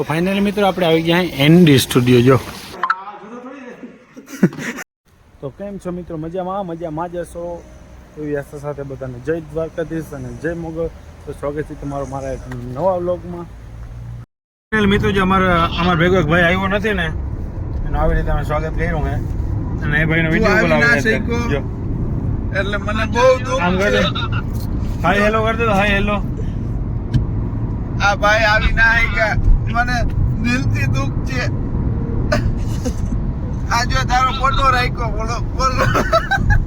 તો ફાઇનલી મિત્રો આપણે આવી ગયા એનડી સ્ટુડિયો જો. તો કેમ છો મિત્રો? મજામાં જશો એવી આશા સાથે બધાને જય દ્વારકાધીશ અને જય મોગલ. તો સ્વાગત છે તમારો મારા એક નવા વ્લોગમાં. મિત્રો જો અમારા ભેગો એક ભાઈ આવ્યો નથી ને એનું આવી રીતે અમે સ્વાગત કર્યું હે અને એ ભાઈનો વિડીયો બોલાવે છે એટલે મને બહુ દુઃખ આમ કરે. હાય હેલો કરી દો. Hi hello. આ ભાઈ આવી ના આવી ગયા, મને દિલથી દુઃખ છે. આ જો તારો ફોટો રાખ્યો, બોલો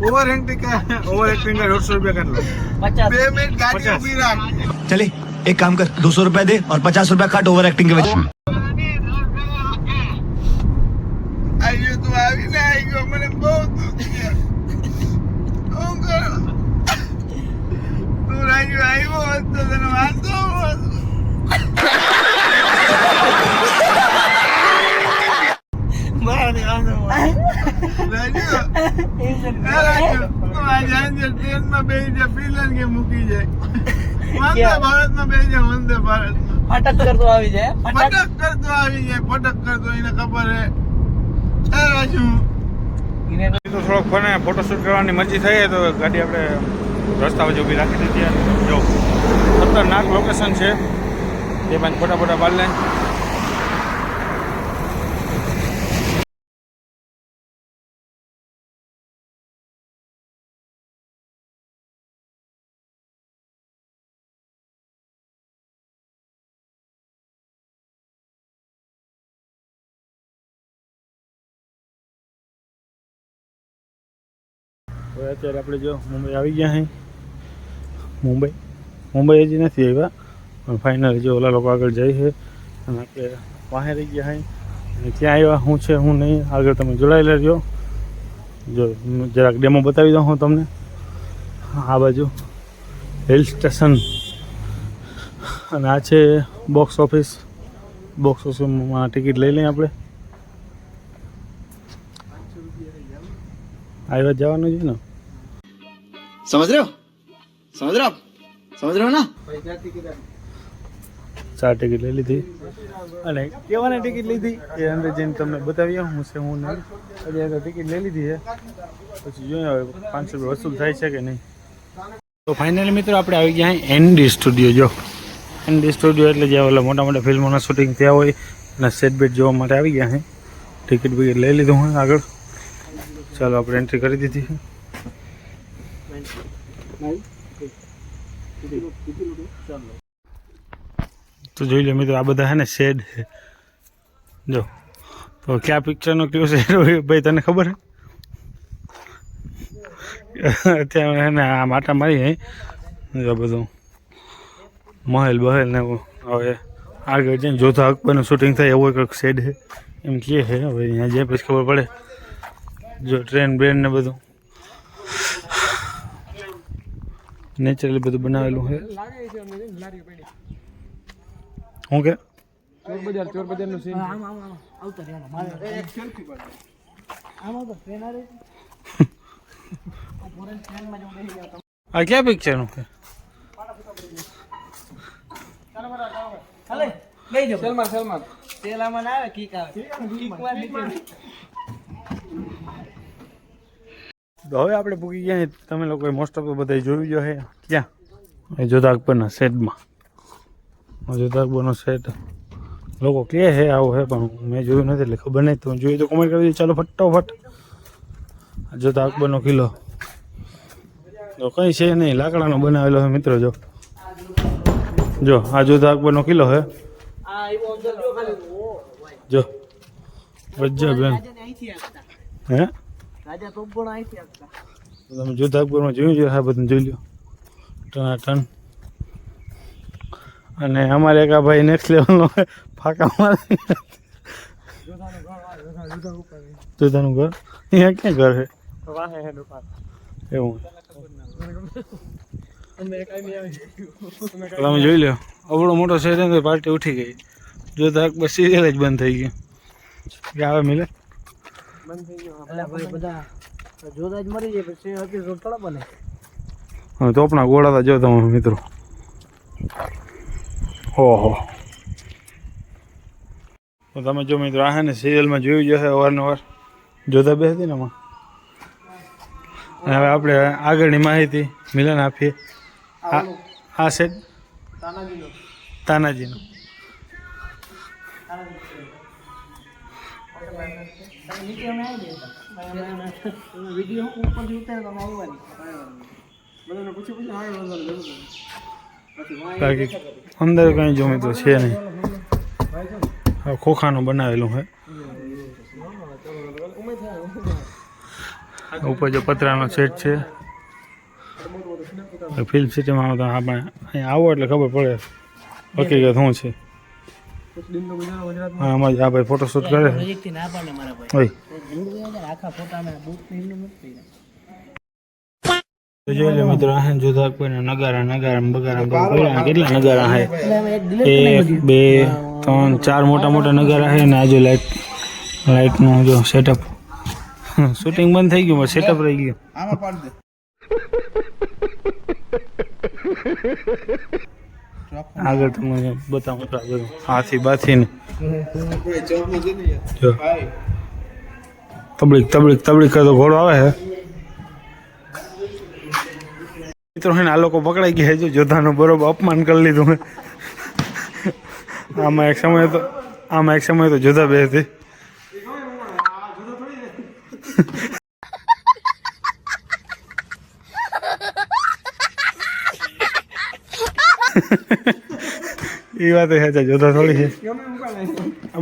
ઓવર એક્ટિંગ का 150 रुपया कर लो. 2 મિનિટ ગાડી ઊભી રાખ. चले एक काम कर 200 रुपया दे और 50 रुपया काट ओवर एक्टिंग के वजह. આજે તું આવી ના આવી ગયો, મને બહુ દુઃખ છે. શું કરું? તું રાજુ આવ્યો હોત તો તને વાંધો હોત. ટ્રેનમાં બેસી જાય, ફ્રીલેન્સ કે મૂકી જાય. વંદે ભારતમાં બેસી જાય, વંદે ભારતમાં ફટક કરતો આવી જાય. ફટક કરતો એને ખબર હે. રાજુ થોડોક ફોને ફોટોશૂટ કરવાની મરજી થઈ તો ગાડી આપણે રસ્તા વચ્ચે ઊભી રાખી દીધી. જો ખતરનાક લોકેશન છે, એ પાંચ ફોટા પાડ લે. હવે અત્યારે આપણે જો મુંબઈ આવી ગયા અહીં. મુંબઈ હજી નથી આવ્યા પણ ફાઇનલ જો ઓલા લોકો આગળ જાય છે અને આપણે વાહે રહી ગયા અહીં. અને ક્યાં આવ્યા શું છે શું નહીં આગળ તમે જોડાયેલા રહ્યો. જો જરાક ડેમો બતાવી દઉં હું તમને. આ બાજુ હિલ સ્ટેશન અને આ છે બોક્સ ઓફિસમાં ટિકિટ લઈ લઈએ આપણે. આવ્યા જવાનું છે ને. समझ रहे हो ना? 4 ટિકિટ લઈ લીધી અને કેવાની ટિકિટ લીધી એ અંદર જઈને તમને બતાવીએ હું છે હું નહીં. હજી અંદર ટિકિટ લઈ લીધી છે, પછી જોઈએ હવે 500 રૂપિયા વસૂલ થાય છે કે નહીં. તો ફાઇનલી મિત્રો આપણે આવી ગયા એનડી સ્ટુડિયો. જો એનડી સ્ટુડિયો એટલે જ્યાં ઓલા મોટા ફિલ્મોના શૂટિંગ થયા હોય અને સેટ બેટ જોવા માટે આવી ગયા છે. ટિકિટ બિકિટ લઈ લીધું હોય આગળ. ચાલો આપણે એન્ટ્રી કરી દીધી છે. તો જોઈ લો મિત્રો આ બધા છે ને શેડ છે. જો તો ક્યાં પિક્ચરનો કયો શેડ હોય ભાઈ તને ખબર છે? અત્યારે છે ને આ માટા મારી અહીં જો બધું મહેલ ને હવે આગળ જઈને જોધા અકબરનું શૂટિંગ થાય એવો એક શેડ છે એમ કહે છે. હવે અહીંયા જે પછી ખબર પડે. જો ટ્રેન બ્રેન ને બધું નેચરલી બધું બનાવેલું છે. શું કે ચોર બજાર નું સીન આવતા રહેવાનો મારે એક સેલ્ફી પાડ આમાં તો ટ્રેન આ રહી આ ફોરેન ટ્રેન માં જો બેહી ગયા. આ ક્યાં પિક્ચર નું છે? હાલે લઈ જાઓ. સલમાન તેલામાં ના આવે કિક આવે કિક માં નીચે. તો હવે આપણે પૂકી ગયા તમે લોકોએ મોસ્ટ ઓફ બધા જોયું જો હે ક્યાં એ જોધા અકબરના સેટમાં. જોધા અકબરનો સેટ લોકો કહે છે આવું છે પણ મેં જોયું નથી એટલે ખબર નહીં. તો જોયું તો કોમેન્ટ કરી દીધી. ચાલો ફટાફટ જોધા અકબરનો કિલ્લો તો કંઈ છે નહીં, લાકડાનો બનાવેલો છે મિત્રો. જો આ જોધા અકબરનો કિલ્લો છે. જો ગજબ એમ હે રાજા તોપગોળ અહીંથી આવતા. તમે જોધા અકબરમાં જોયું છે આ બધું જોઈ લો ટનાટન. અને અમારે એક આ ભાઈ નેક્સ્ટ લેવલનો ફાંકા મારે. જોધાનું ઘર અહીંયા ક્યાં ઘર છે એવું? તમે જોઈ લો અવડો મોટો શહેર છે પાર્ટી ઉઠી ગઈ. જોધા અકબર સિરિયલ જ બંધ થઈ ગઈ. આવે મિલે બંધ થઈ ગયો. એટલે ભાઈ બધા જોધા જ મરી જાય પછી એપિસોડ થોડા બને. હા તોપના ગોળા જો તમે મિત્રો. ઓહો તો તમે જો મિત્રો આ હે ને સિરિયલમાં જોયું જશે અવારનવાર જોતા બેસતી ને એમાં. અને હવે આપણે આગળની માહિતી મિલન આપીએ. આ સેટ તાનાજીનો નીચે અમે આવી ગયા વિડીયો ઉપરથી ઉતારે તો અમે આવ્યા બધાને પૂછી બાકી અંદર કંઈ જો મિત્રો છે નહીં. આ ખોખાનું બનાવેલું છે. ઉપર જો પતરાનો સેટ છે. ફિલ્મ સિટીમાં આવતા આપણે અહીંયા આવો એટલે ખબર પડે હકીકત શું છે. હા આમાં જ આ ભાઈ ફોટોશૂટ કરે છે. નજીકથી ના પાડે મારા ભાઈ ઓય આખા ફોટામાં બૂટ પહેરીને નથી તો જોઈ લો મિત્રો આ જોતા કોઈને નગારા બગારા કેટલા નગારા છે. 1 2 3 4 મોટા મોટા નગારા છે ને આજુ લાઇટનું જો સેટઅપ શૂટિંગ બંધ થઈ ગયું સેટઅપ રહી ગયું. આમાં પાડ દે આગળ તમને બતાવું તો આગળ હાથી બાથીને જો તબડીક કરતો ઘોડો આવે છે. મિત્રો હે ને આ લોકો પકડાઈ ગયા છે. જોધાનું બરોબર અપમાન કરી લીધું હે. આમાં એક સમય તો જોધા બે હતી. એ વાત છે જોધા થોડી છે.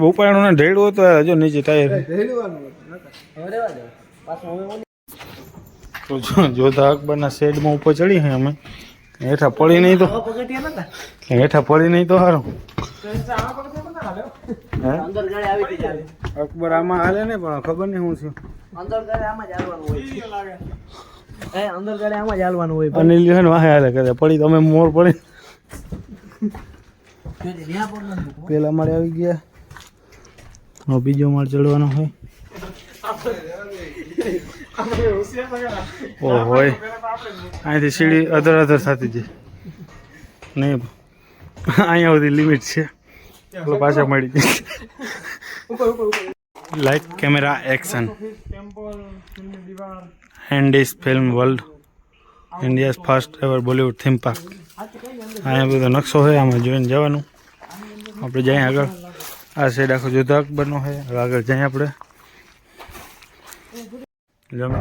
ઉપાડનું ને ઢેડવું તો હજુ નીચે ટાયર તો જોધા અકબરના શેડમાં ઉપર ચડી છે અમે. હેઠા પડી નહીં તો સારું. અંદર ગાડી આવી હતી ચાલે અકબર આમાં હાલે ને પણ ખબર નહીં શું છે. અંદર ગાડી આમાં જ હાલવાનું હોય અંદર ગાડી આમાં જ હાલવાનું હોય અનિલ છે ને વાહે હાલે કરે પડી તો અમે મોર પડી પેલા માળે આવી ગયા. હવે બીજો માળ ચડવાનો હોય. હોય અહીંથી સીડી અધર થતી જાય નહીં. અહીંયા બધી લિમિટ છે. પાછા મળી જાય. Like camera action Handy's film world India's first ever Bollywood theme park. અહીંયા બધો નકશો છે આમાં જોઈને જવાનું. આપણે જઈએ આગળ. આ સાઈડ આખો જોધા અકબરનો છે. હવે આગળ જઈએ આપણે.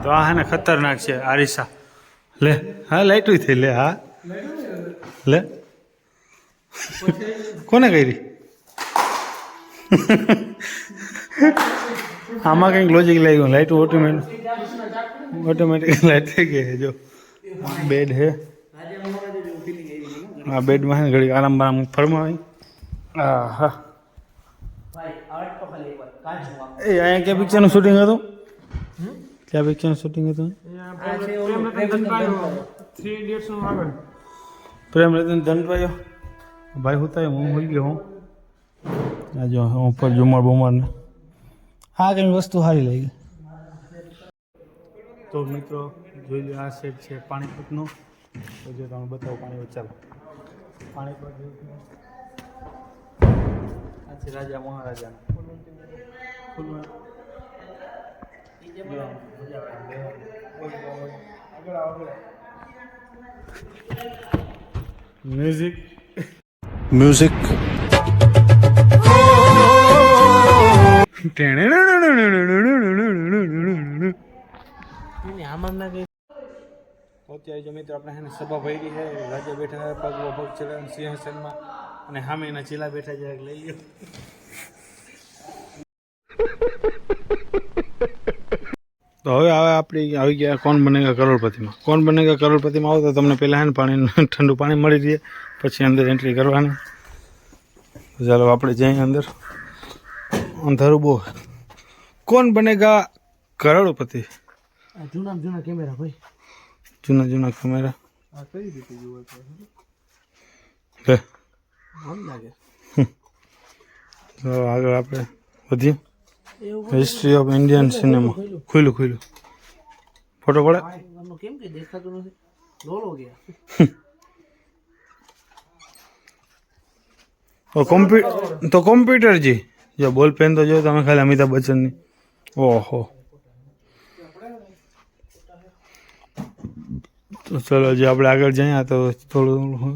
તો આ હે ને ખતરનાક છે આરિસા. લે હા લાઈટ થઈ લે હા લે કોને કરી આમાં કંઈક લોજિક લાગ્યું. લાઈટ ઓટોમેટિક લાઈટ થઈ ગઈ છે. જો બેડ છે. આ બેડમાં છે ઘડી આરામ ફરમાવી. હા હા એ અહીંયા ક્યાં પિક્ચરનું શૂટિંગ હતું? ક્યાં પિક્ચરનું શૂટિંગ હતું? પ્રેમ રતન ધનભાઈઓ ભાઈ હોતા હું હોઈ ગયો હું. આ જો હું ઉપર ઝુમર બુમર ને આ કંઈ વસ્તુ સારી લાગી. તો મિત્રો જોઈ લો આ સેટ છે પાણીપતનો. તો જો તમે બતાવો પાણીપત. ચાલો પાણીપત આ છે રાજા મહારાજા. મ્યુઝિક અત્યારે જો મિત્રો આપણે એને સભા ભરી છે. રાજા બેઠા પગ ચડે સિંહાસનમાં અને સામે એના ચીલા બેઠા જાય લઈ લો. તો હવે આપણી આવી ગયા કોણ બનેગા કરોડપતિમાં. કોણ બનેગા કરોડપતિમાં આવો તો તમને પહેલાં ને પાણી ઠંડુ પાણી મળી રહે પછી અંદર એન્ટ્રી કરવાની. ચાલો આપણે જઈએ અંદર. અંધારું બહુ. કોણ બનેગા કરોડપતિ. જૂના કેમેરા ભાઈ જૂના કેમેરા કઈ રીતે જોવા લે આમ લાગે. તો આગળ આપણે વધીએ. History of Indian cinema. ખુલ્લું ફોટો પડે. કેમ કે દેખાતું નથી. લોલો ગયા તો કોમ્પ્યુટર જી જો બોલ પેન તો જો તમે ખાલી અમિતાભ બચ્ચનની. ઓહો. તો ચલો જે આપણે આગળ જઈએ તો થોડું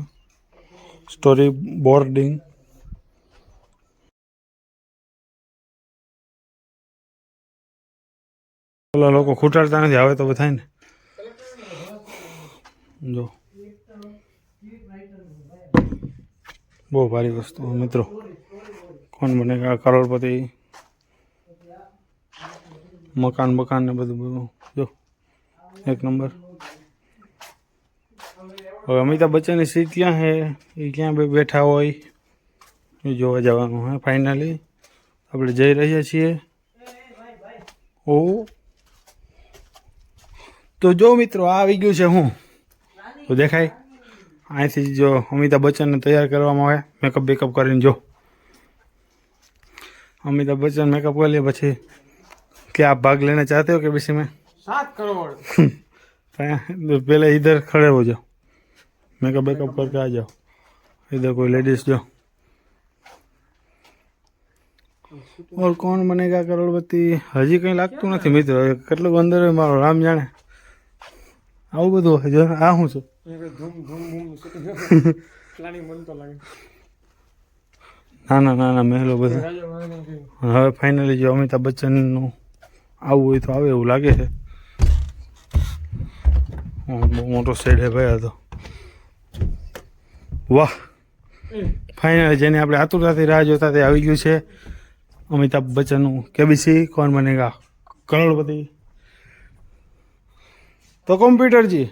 સ્ટોરી બોર્ડિંગ. ઓલા લોકો ખૂટાડતા નથી, આવે તો થાય ને. જો બહુ ભારી વસ્તુ મિત્રો. કોણ બનેગા કરોડપતિ, મકાન ને બધું બધું જો એક નંબર. હવે અમિતાભ બચ્ચનની સીટ ક્યાં છે, એ ક્યાં બેઠા હોય એ જોવા જવાનું હે. ફાઇનલી આપણે જઈ રહ્યા છીએ. ઓ તો જો મિત્રો આ આવી ગયું છે. હું તો દેખાય અહીંથી જો અમિતાભ બચ્ચનને તૈયાર કરવામાં આવે મેકઅપ બેકઅપ કરીને. જો अमिताभ बच्चन मेकअप कर लिया પછી क्या आप भाग लेना चाहते हो कि इसी में 7 करोड़ तो पहले इधर खड़े हो जाओ, मेकअप बैकअप करके आ जाओ. इधर कोई लेडीज जो. और कौन बनेगा करोड़पति हजी कहीं लागતું નથી મિત્રો. કેટલું અંદર મારો રામ જાણે. આવું બધું હોય જો. આ શું છે? धूम धूम धूम प्लानिंग बन तो लागे. નાના નાના મહેલો બધા. હવે ફાઇનલી જો અમિતાભ બચ્ચનનું આવું હોય તો આવે એવું લાગે છે. બહુ મોટો સેટ છે ભાઈ આ તો. વાહ, ફાઇનલી જેને આપણે આતુરતાથી રાહ જોતા તે આવી ગયું છે. અમિતાભ બચ્ચનનું કેબીસી કોણ બનેગા કરોડપતિ. તો કોમ્પ્યુટરજી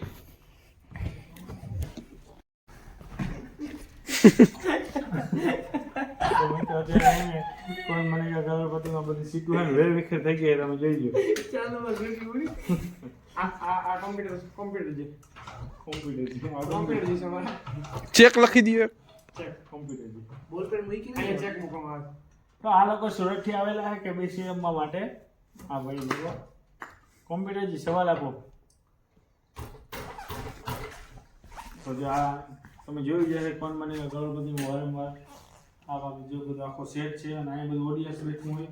કોણ બનેગા કરોડપતિમાં બધી સીટું હે ને વેર વિખેર થઈ ગઈ. તમે જોઈ લો. ચાલો બસ બેટી ઉડી. આ કોમ્પ્યુટર જે કોમ્પ્યુટર જે સમાન ચેક લખી દઈએ. Check computer. બોલ પેન મૂકી ને ચેક મૂકવામાં આવે. તો આ લોકો સુરતથી આવેલા છે કે બેસી રમવા માટે. હા ભાઈ જો કોમ્પ્યુટરજી સવાલ આપો. તો જો આ તમે જોયું જશે કોણ બનેગા કરોડપતિમાં વારંવાર આ બાજુ જો બધું આખો સેટ છે અને અહીંયા બધું ઓડિયન્સ બેઠું હોય.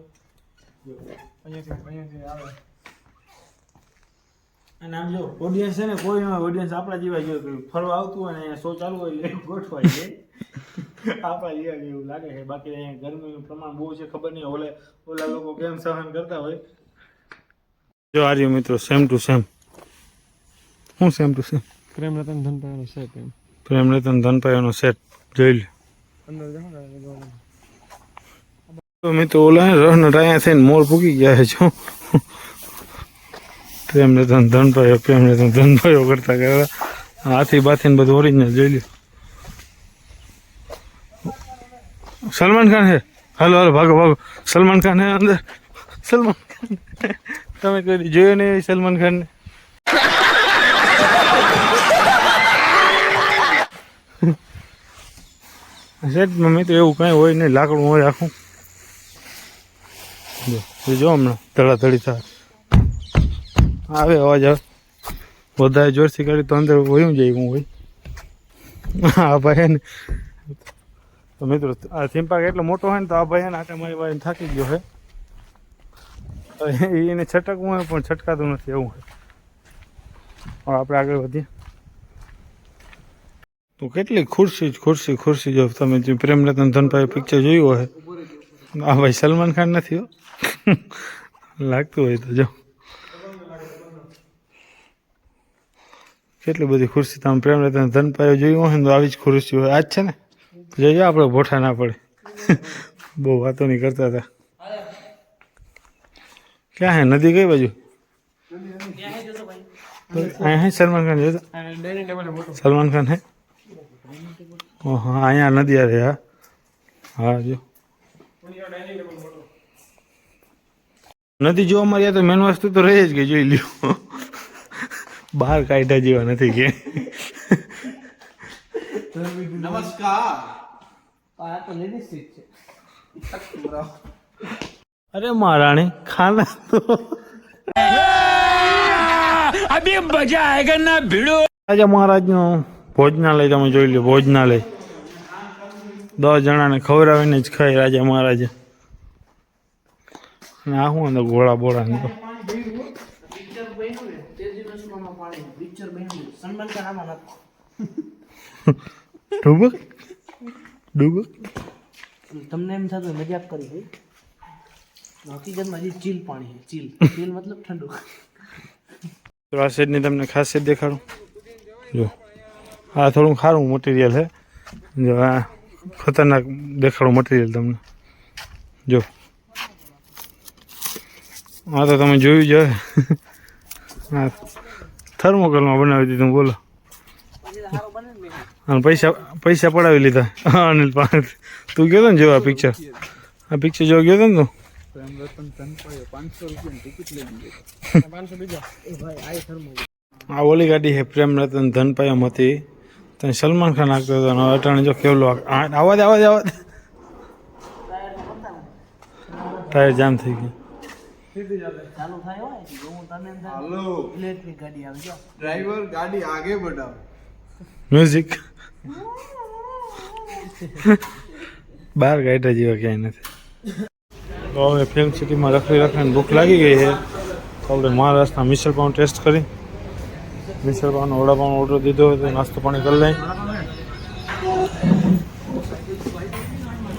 અહીંયાથી આવે. અને આમ જો ઓડિયન્સ છે ને કોઈ ન ઓડિયન્સ આપણા જેવા જો ફરવા આવતું હોય ને અહીંયા શો ચાલુ હોય એટલે ગોઠવાય છે. આપણા જેવા એવું લાગે છે. બાકી અહીંયા ગરમીનું પ્રમાણ બહુ છે. ખબર નહીં ઓલા લોકો કેમ સહન કરતા હોય. જો આ રહ્યું મિત્રો સેમ ટુ સેમ. શું same to same? Prem Ratan ધનપાયાનો સેટ એમ. પ્રેમ રતન ધનપાયાનો સેટ જોઈ લે. અંદર જાઓ ને તો મિત્રો ઓલા રન રાયા થઈને મોર પૂકી ગયા છે. જો પ્રેમ રતન ધનપાયો કરતા કરવા હાથી બાથી બધું ઓરિજિનલ જોઈ લ્યો. સલમાન ખાન હે. હાલો હાલો ભાગો ભાગો. સલમાન ખાન હે અંદર. સલમાન ખાન તમે કોઈ જોયો નહીં સલમાન ખાનને? સેટમાં મિત્રો એવું કાંઈ હોય નહીં, લાકડું હોય આખું. જો હમણાં ધડાધડી થાય આવે અવાજ આવે. વધારે જોરથી કરી તો અંદર વયું જાય હું હોય. હા ભાઈ ને તો મિત્રો આ થીમ પાર્ક એટલો મોટો હોય ને તો આ ભાઈ ને આટે મારી વાળીને થાકી ગયો છે. એને છટકવું હોય પણ છટકાતું નથી એવું હોય. હવે આપણે આગળ વધીએ. તો કેટલી ખુરશી જો તમે જે પ્રેમ રતન ધનપાયો પિક્ચર જોયું હોય. આ ભાઈ સલમાન ખાન નથી હો. લાગતું હોય તો જો કેટલી બધી ખુરશી. તમે પ્રેમ રતન ધનપાયો જોયું હોય ને તો આવી જ ખુરશી હોય. આજ છે ને જોજો આપણે ભોઠા ના પડે. બહુ વાતો નહીં કરતા હતા. ક્યાં હે નદી કઈ બાજુ? અહીંયા હે સલમાન ખાન જોતા. ડાઇનિંગ ટેબલ મોટો સલમાન ખાન હે. હા અહીંયા નદી આવે. હા હા જો નદી જોવા મળ્યા તો મેન વસ્તુ તો રહી જ ગઈ. જોઈ લ્યો બહાર કાઢ્યા જેવા નથી કે. નમસ્કાર. આ તો લેડીઝ સીટ છે. અરે મહારાણી ખાના તો अभी मजा आएगा ना भिड़ो. રાજા મહારાજનું ભોજનાલય તમે જોઈ લો. ભોજનાલય 10 જણાને ખવડાવીને જ ખાય રાજા મહારાજે. અને આ શું અંદર ગોળા બોળા ને તો. પિક્ચર બન્યું ને તે દિવસમાં પાણી પિક્ચર બન્યું સલમાન ખાન આમાં નતો ડૂબક ડૂબક તમને એમ થતું મજાક કરી ભાઈ હકીકતમાં હજી ચીલ પાણી છે ચીલ ચીલ મતલબ ઠંડુ તો આ સેટની તમને ખાસિયત દેખાડું. જો આ થોડું સારું મટીરિયલ છે. જો આ ખતરનાક દેખાડું મટીરિયલ તમને. જો આ તો તમે જોયું જ હશે. હા થર્મોકોલમાં બનાવી દીધું બોલો. અને પૈસા પડાવી લીધા અનિલ પાસે. તું ગયો હતો ને જો આ પિક્ચર જોવા ગયો હતો ને તું. આ ઓલી ગાડી છે પ્રેમ રતન ધનપાયમ હતી. ત્યાં સલમાન ખાન આગતો હતો અને અટાણે જો કેવલો આવાજ ટાયર જામ થઈ ગયું. ચાલુ થાય હોય તો હું તને हेलो ઇલેક્ટ્રિક ગાડી આવે જો ड्राइवर गाड़ी आगे बढ़ाओ મ્યુઝિક બહાર ગાઈડા જેવા ક્યાંય નથી. તો હવે ફિલ્મ સિટીમાં રખડીને ભૂખ લાગી ગઈ છે. તો આપણે મહારાષ્ટ્રના મિસળ પાઉં ટેસ્ટ કરી. મિસળ પાઉંનો વડાપાઉંનો ઓર્ડર દીધો હતો. નાસ્તો પાણી કરી લઈ.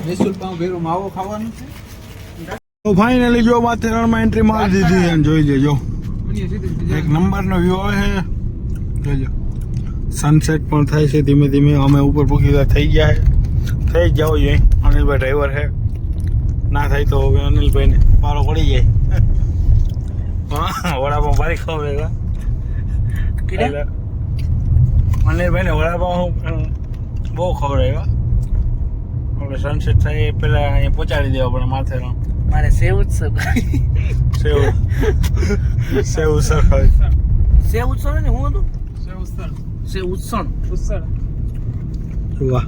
मिसल पाव भेरो माવો ખાવાનું તો ફાઇનલી જો માથેરણમાં એન્ટ્રી મારી દીધી છે. જોઈ લેજો એક નંબરનો વ્યૂ આવે છે. જોજો સનસેટ પણ થાય છે ધીમે ધીમે. અમે ઉપર પહોંચી થઈ ગયા છે. થઈ જ જાવ જોઈએ. અનિલભાઈ ડ્રાઈવર છે. ના થાય તો હવે અનિલભાઈને પારો પડી જાય. હા વડાપાઉં ભારી ખવડાવ્યા. અનિલભાઈને વડાપાઉં બહુ ખવડાવ્યા. આપણે સનસેટ થાય એ પહેલાં અહીંયા પહોંચાડી દેવા પડે માથેરણ. મારે સેવ ઉત્સવ સેવ ઉસળ ખાવી. સેવ ઉત્સવ ને હું હતું સેવ ઉત્સવ વાહ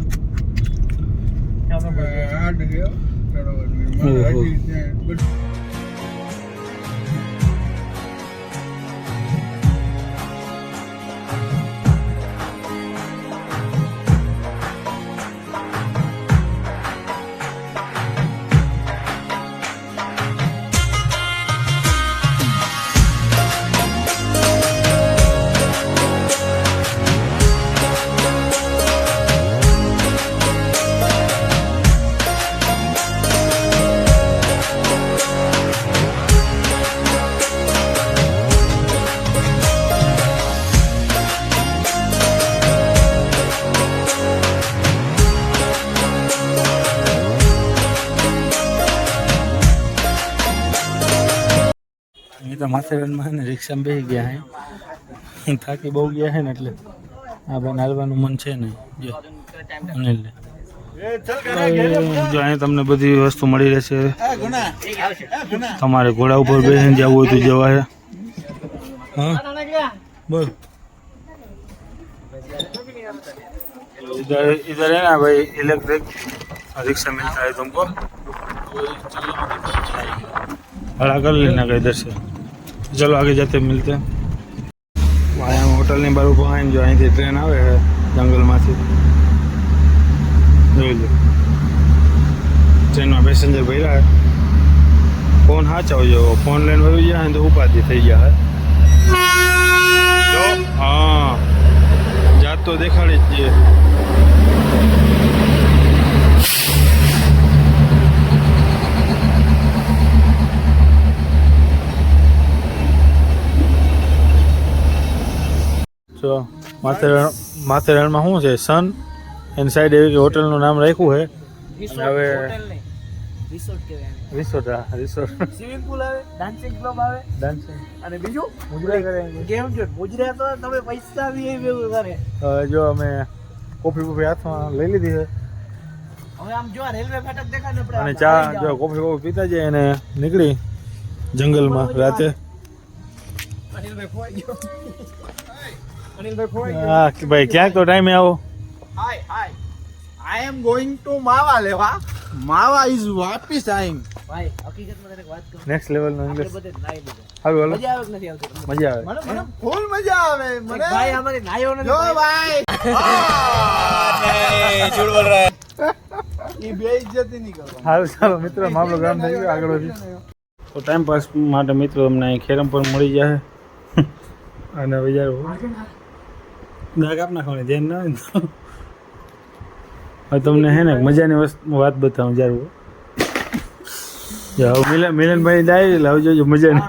આડ ગયો એ તો માથેરણમાં છે ને રિક્ષામાં બેસી ગયા હે. થાકી બહુ ગયા છે ને એટલે આ ભાઈ હાલવાનું મન છે ને. જો અનિલને જો અહીંયા તમને બધી વસ્તુ મળી રહેશે. તમારે ઘોડા ઉપર બેસીને જવું હોય તો જવાય. હા બોલ इधर है ना भाई इलेक्ट्रिक रिक्शा मिलता है तुमको. भाड़ा कर लेना का इधर से. चलो आगे जाते मिलते हैं. અહીંયા હોટલની બાજુ પહોંચીને જો અહીંથી ટ્રેન આવે છે જંગલમાંથી. જોઈ લો ટ્રેનમાં પેસેન્જર ભર્યા. ફોન સાચવજો. ફોન લઈને વયું જાય ને તો ઉપાધિ થઈ જાય. જો હા જાત તો દેખાડી જ છે. જો માથેરણમાં શું છે સન એની સાઈડ એવી કે હોટલનું નામ રાખ્યું છે. હવે રિસોર્ટ કહેવાય રિસોર્ટ. હા રિસોર્ટ સ્વિમિંગ પુલ આવે ડાન્સિંગ ક્લબ આવે ડાન્સિંગ અને બીજું મુજરા કરે. ગેમ જો મુજરા તો તમે પૈસા બી એ ભેગું કરે. હવે જો અમે કોફી હાથમાં લઈ લીધી છે હવે આમ જો આ રેલવે ફાટક દેખાય ને અને ચા જો કોફી પીતા જઈએ અને નીકળી જંગલમાં રાતે. અનિલભાઈ ખોવાઈ ગયો અનિલભાઈ ખોવાઈ ગયો. હા કે ભાઈ ક્યાંક તો ટાઈમે આવો. हाय हाय आई एम गोइंग टू मावा लेवा मावा इज वापिस आइंग ભાઈ હકીકતમાં તને એક વાત કહું નેક્સ્ટ લેવલનો આપણે ઇંગ્લિશ બધે નાઈ લીધું હાલો હાલો મજા આવે કે નથી આવતી મજા આવે. મને મને ફૂલ મજા આવે મને ભાઈ અમારી નાયો નથી જો ભાઈ झूठ बोल रहा है ये बेइज्जती नहीं करो હાલો ચાલો મિત્રો મામલો ગામ થઈ ગયો આગળ વધી. તો ટાઈમ પાસ માટે મિત્રો તમને અહીં ખેરમ પણ મળી જાય અને બજાર ના કાપ નાખવાની ધ્યાન ના હોય ને તો હવે તમને હે ને મજાની વાત બતાવું જારું મિલનભાઈ ડાયરી લાવજો મજાની